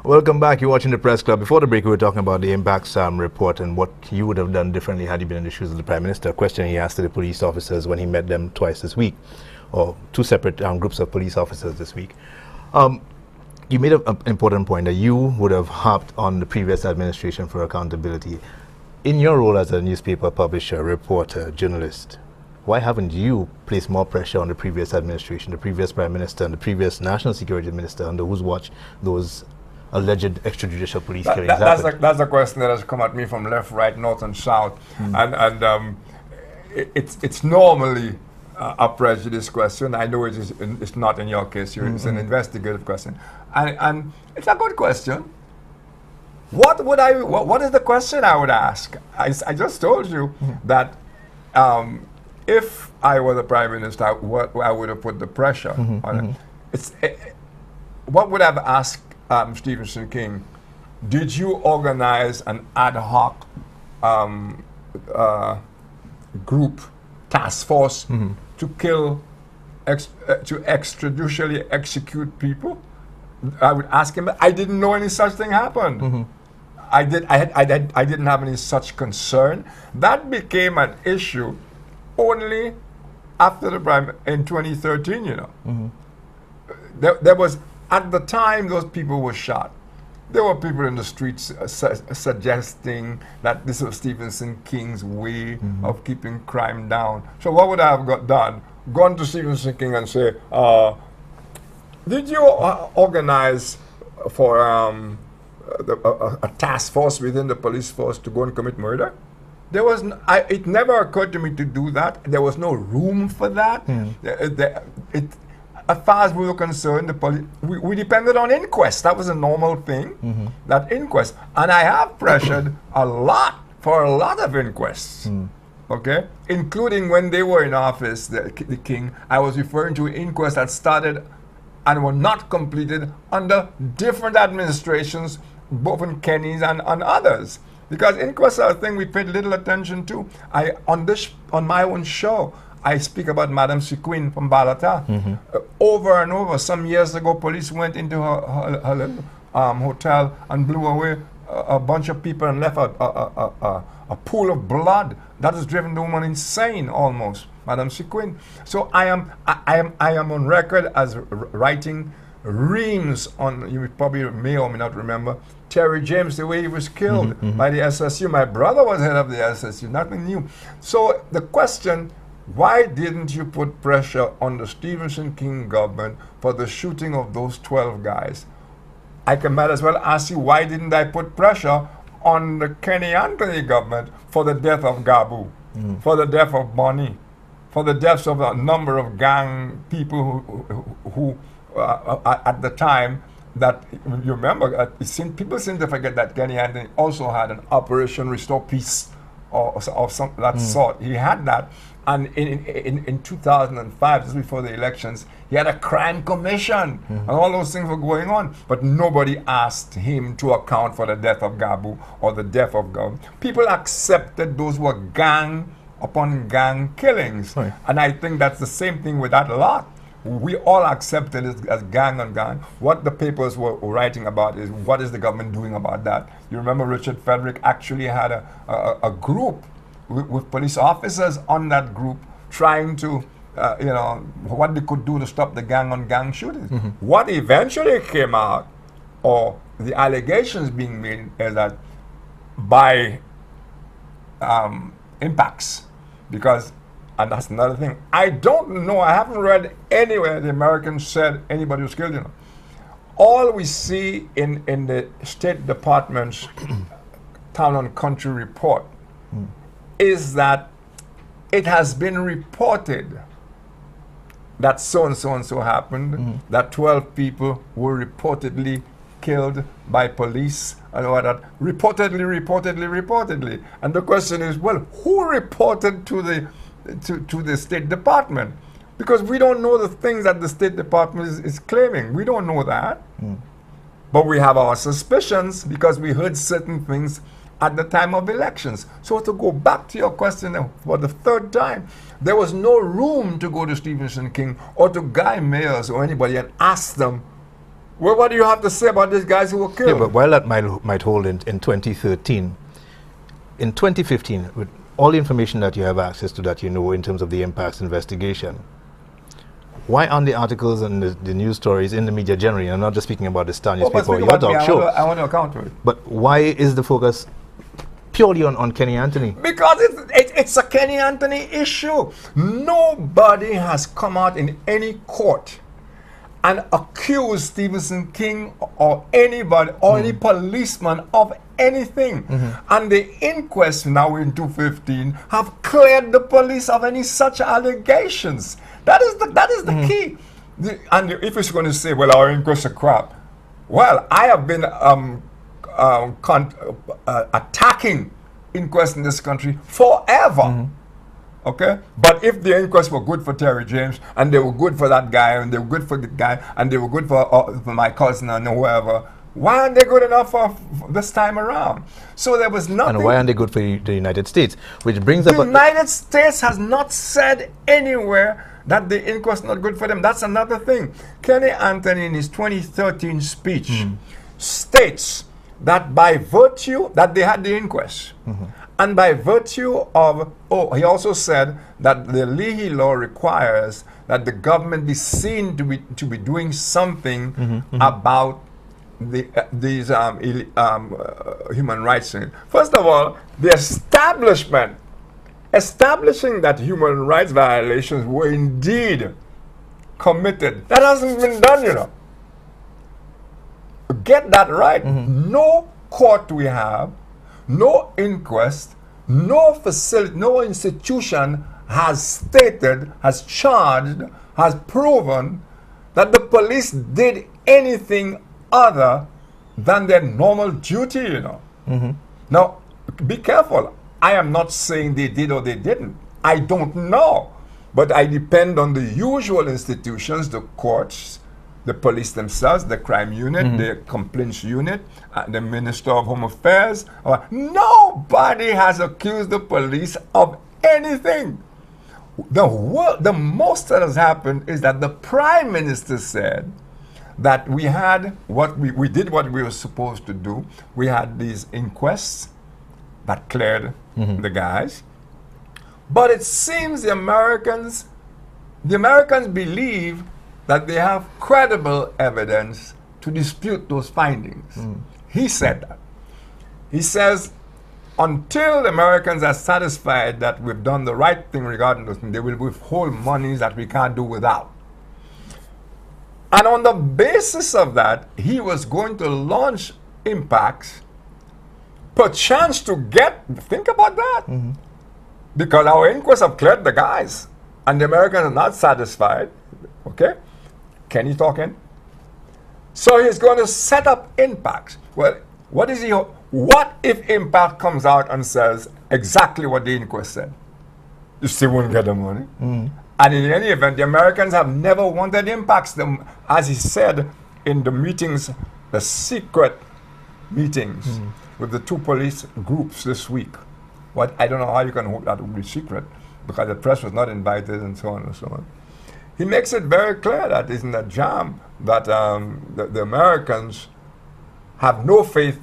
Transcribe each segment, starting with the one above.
Welcome back. You're watching the Press Club. Before the break, we were talking about the Impacts report and what you would have done differently had you been in the shoes of the Prime Minister. A question he asked to the police officers when he met them twice this week, or two separate groups of police officers this week. You made an important point that you would have harped on the previous administration for accountability. In your role as a newspaper publisher, reporter, journalist, why haven't you placed more pressure on the previous administration, the previous Prime Minister, and the previous National Security Minister, under whose watch those alleged extrajudicial police killings happened? That's a question that has come at me from left, right, north, and south, it's normally a prejudice question. I know it's not in your case. It's an investigative question, and it's a good question. What is the question I would ask? I just told you that if I were the Prime Minister, I would have put the pressure on it. What would I have asked Stephenson King? Did you organize an ad hoc group, task force, to kill, to extrajudicially execute people? I would ask him. I didn't know any such thing happened. I didn't have any such concern. That became an issue only after the Prime in 2013. You know, there was, at the time those people were shot, there were people in the streets suggesting that this was Stephenson King's way of keeping crime down. So what would I have done? Gone to Stephenson King and say, did you organize for a task force within the police force to go and commit murder? There was it never occurred to me to do that. There was no room for that. As far as we were concerned, the police, we depended on inquests. That was a normal thing, that inquest. And I have pressured a lot for a lot of inquests, okay? Including when they were in office, the King, I was referring to inquests that started and were not completed under different administrations, both in Kenny's and others. Because inquests are a thing we paid little attention to. On my own show, I speak about Madame Sequin from Balata. Over and over, some years ago, police went into her little hotel and blew away a bunch of people and left a pool of blood that has driven the woman insane almost, Madame Sequin. So I am on record as writing reams on, you probably may or may not remember, Terry James, the way he was killed by the SSU. My brother was head of the SSU, nothing new. So the question, why didn't you put pressure on the Stephenson King government for the shooting of those 12 guys? I might as well ask you, why didn't I put pressure on the Kenny Anthony government for the death of Gabu, for the death of Bonnie, for the deaths of a number of gang people who at the time, that you remember, people seem to forget that Kenny Anthony also had an Operation Restore Peace or some that sort. He had that. And in 2005, just before the elections, he had a crime commission, and all those things were going on. But nobody asked him to account for the death of Gabu or the death of Gabu. People accepted those were gang upon gang killings. Right. And I think that's the same thing with that lot. We all accepted it as gang on gang. What the papers were writing about is, what is the government doing about that? You remember Richard Frederick actually had a group with police officers on that group trying to, what they could do to stop the gang-on-gang shootings. What eventually came out, or the allegations being made, is that by impacts, because, and that's another thing, I don't know, I haven't read anywhere the Americans said anybody was killed. All we see in the State Department's Town and Country report is that it has been reported that so and so and so happened, that 12 people were reportedly killed by police and all that. Reportedly. And the question is, well, who reported to the State Department? Because we don't know the things that the State Department is claiming. We don't know that. But we have our suspicions because we heard certain things at the time of elections. So to go back to your question for the third time, there was no room to go to Stephenson King or to Guy Mayers or anybody and ask them, Well, what do you have to say about these guys who were killed? Yeah, but while that might hold in 2013, in 2015, with all the information that you have access to, that you know in terms of the impacts investigation, why aren't the articles and the news stories in the media generally, I'm not just speaking about the Star newspaper or your talk show, I want to account for it. but why is the focus purely on Kenny Anthony? Because it's a Kenny Anthony issue. Nobody has come out in any court and accused Stephen King or anybody or any policeman of anything. And the inquest now in 2015 have cleared the police of any such allegations. That is the key. And if it's going to say, well, our inquests are crap, well, I have been attacking inquests in this country forever. Okay? But if the inquests were good for Terry James, and they were good for that guy, and they were good for the guy, and they were good for my cousin and whoever, why aren't they good enough for this time around? So there was nothing. And why aren't they good for the United States? Which brings up the United States has not said anywhere that the inquest is not good for them. That's another thing. Kenny Anthony, in his 2013 speech, states that by virtue that they had the inquest, and by virtue of, he also said that the Leahy law requires that the government be seen to be doing something about these human rights things. First of all, the establishing that human rights violations were indeed committed. That hasn't been done, you know. Get that right. No court we have, no inquest, no facility, no institution has stated, has charged, has proven that the police did anything other than their normal duty, you know. Now, be careful. I am not saying they did or they didn't. I don't know. But I depend on the usual institutions, the courts, the police themselves, the crime unit, the complaints unit, the Minister of Home Affairs. Nobody has accused the police of anything. The most that has happened is that the Prime Minister said that we had we did what we were supposed to do. We had these inquests that cleared the guys. But it seems the Americans believe that they have credible evidence to dispute those findings. He said that. He says, until the Americans are satisfied that we've done the right thing regarding those things, they will withhold monies that we can't do without. And on the basis of that, he was going to launch impacts, perchance to get, think about that, because our inquests have cleared the guys, and the Americans are not satisfied. Okay? Kenny talking. So he's going to set up impacts. Well, what if Impact comes out and says exactly what the inquest said? You still won't get the money. And in any event, the Americans have never wanted impacts. As he said in the meetings, the secret meetings with the two police groups this week. I don't know how you can hope that would be secret, because the press was not invited and so on and so on. He makes it very clear that it's in the jam that the Americans have no faith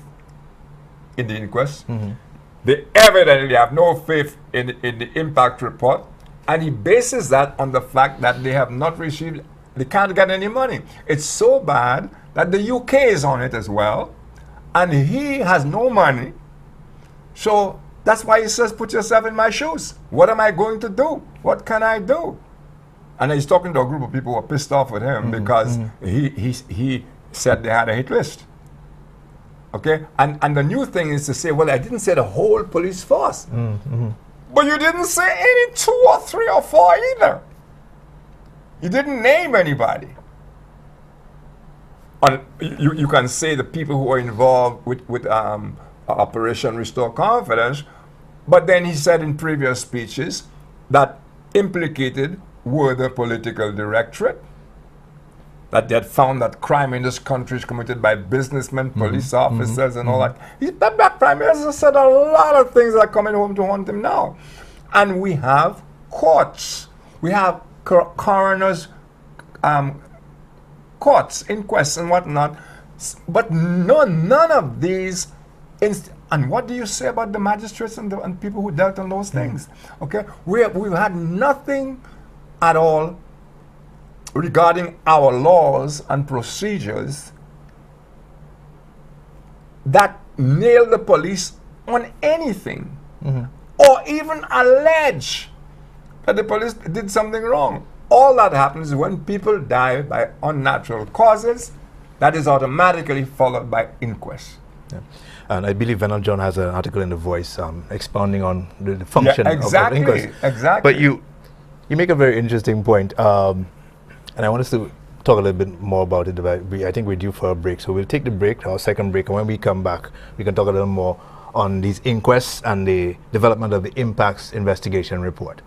in the inquest. They evidently have no faith in the impact report. And he bases that on the fact that they have not received, they can't get any money. It's so bad that the UK is on it as well. And he has no money. So that's why he says, put yourself in my shoes. What am I going to do? What can I do? And he's talking to a group of people who are pissed off with him because he said they had a hit list. Okay? And the new thing is to say, well, I didn't say the whole police force. But you didn't say any 2 or 3 or 4 either. You didn't name anybody. You can say the people who are involved with Operation Restore Confidence, but then he said in previous speeches that implicated were the political directorate, that they had found that crime in this country is committed by businessmen, police officers, and all that. That Prime Minister said a lot of things that are coming home to haunt him now. And we have courts. We have coroners' courts, inquests and whatnot, but none of these. And what do you say about the magistrates and people who dealt on those things? Okay, we've had nothing at all regarding our laws and procedures that nail the police on anything, or even allege that the police did something wrong. All that happens when people die by unnatural causes. That is automatically followed by inquest. Yeah. And I believe Venal John has an article in The Voice expounding on the function of the inquest. Exactly. But you make a very interesting point, and I want us to talk a little bit more about it. I think we're due for a break, so we'll take the break, our second break, and when we come back, we can talk a little more on these inquests and the development of the impacts investigation report.